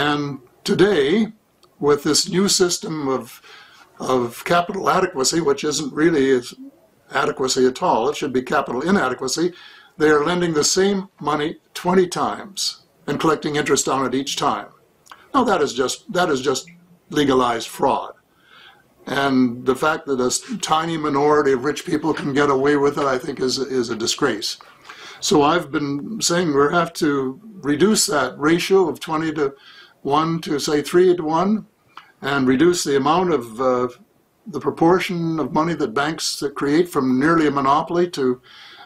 And today, with this new system of capital adequacy, which isn't really adequacy at all, it should be capital inadequacy, they are lending the same money 20 times and collecting interest on it each time. Now that is just legalized fraud. And the fact that a tiny minority of rich people can get away with it, I think, is a disgrace. So I've been saying we have to reduce that ratio of 20 to 1 to, say, 3 to 1, and reduce the amount of the proportion of money that banks create from nearly a monopoly to,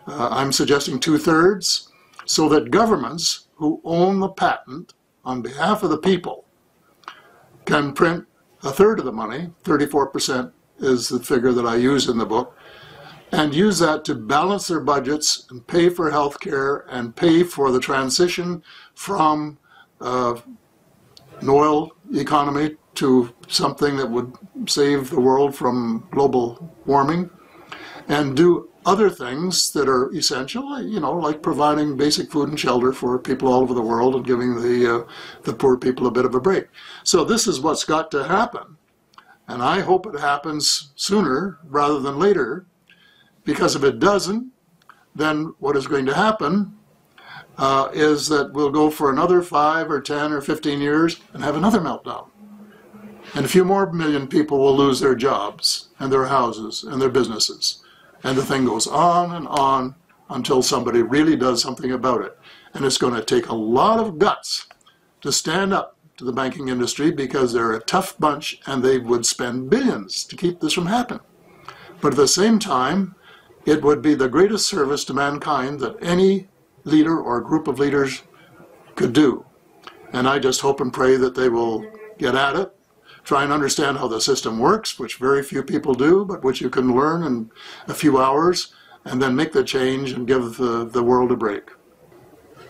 I'm suggesting, 2/3, so that governments who own the patent on behalf of the people can print 1/3 of the money, 34% is the figure that I use in the book, and use that to balance their budgets and pay for health care and pay for the transition from an oil economy to something that would save the world from global warming, and do other things that are essential, you know, like providing basic food and shelter for people all over the world and giving the poor people a bit of a break. So this is what's got to happen, and I hope it happens sooner rather than later, because if it doesn't, then what is going to happen is that we'll go for another 5 or 10 or 15 years and have another meltdown. And a few more million people will lose their jobs and their houses and their businesses. And the thing goes on until somebody really does something about it. And it's going to take a lot of guts to stand up to the banking industry, because they're a tough bunch and they would spend billions to keep this from happening. But at the same time, it would be the greatest service to mankind that any leader or group of leaders could do. And I just hope and pray that they will get at it, try and understand how the system works, which very few people do, but which you can learn in a few hours, and then make the change and give the world a break.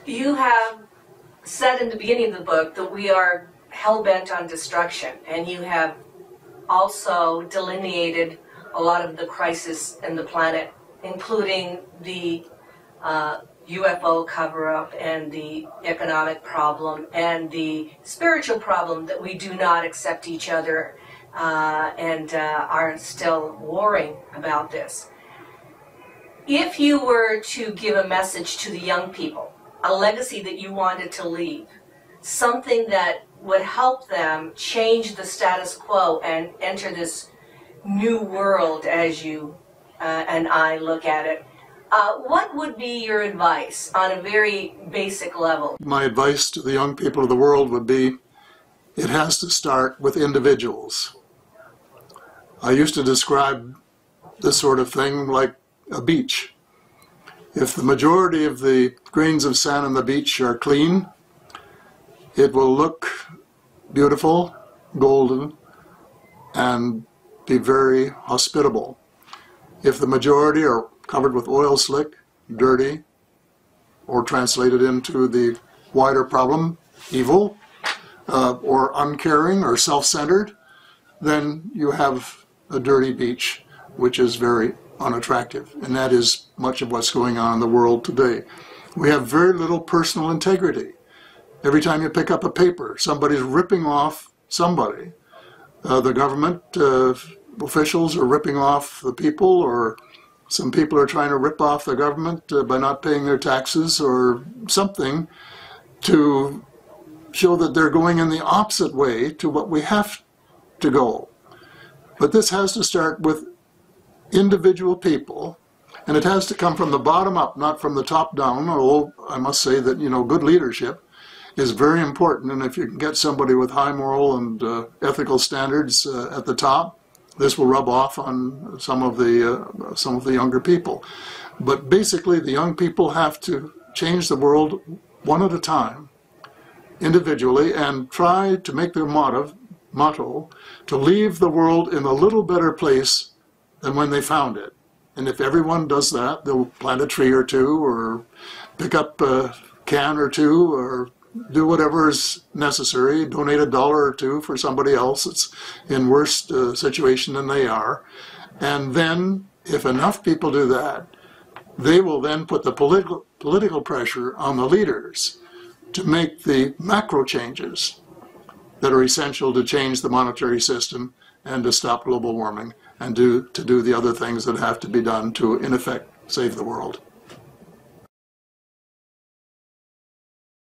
You have said in the beginning of the book that we are hell-bent on destruction, and you have also delineated a lot of the crisis in the planet, including the UFO cover-up and the economic problem and the spiritual problem that we do not accept each other and are still warring about this. If you were to give a message to the young people, a legacy that you wanted to leave, something that would help them change the status quo and enter this new world as you and I look at it, what would be your advice on a very basic level? My advice to the young people of the world would be, it has to start with individuals. I used to describe this sort of thing like a beach. If the majority of the grains of sand on the beach are clean, it will look beautiful, golden, and be very hospitable. If the majority are covered with oil slick, dirty, or translated into the wider problem, evil, or uncaring or self-centered, then you have a dirty beach, which is very unattractive. And that is much of what's going on in the world today. We have very little personal integrity. Every time you pick up a paper, somebody's ripping off somebody. The government officials are ripping off the people, or some people are trying to rip off the government by not paying their taxes or something, to show that they're going in the opposite way to what we have to go. But this has to start with individual people, and it has to come from the bottom up, not from the top down, although I must say that, you know, good leadership is very important, and if you can get somebody with high moral and ethical standards at the top, this will rub off on some of the younger people. But basically, the young people have to change the world one at a time, individually, and try to make their motto to leave the world in a little better place than when they found it. And if everyone does that, they'll plant a tree or two, or pick up a can or two, or do whatever is necessary, donate $1 or $2 for somebody else that's in worse situation than they are. And then, if enough people do that, they will then put the political pressure on the leaders to make the macro changes. that are essential to change the monetary system and to stop global warming and to do the other things that have to be done to, in effect, save the world.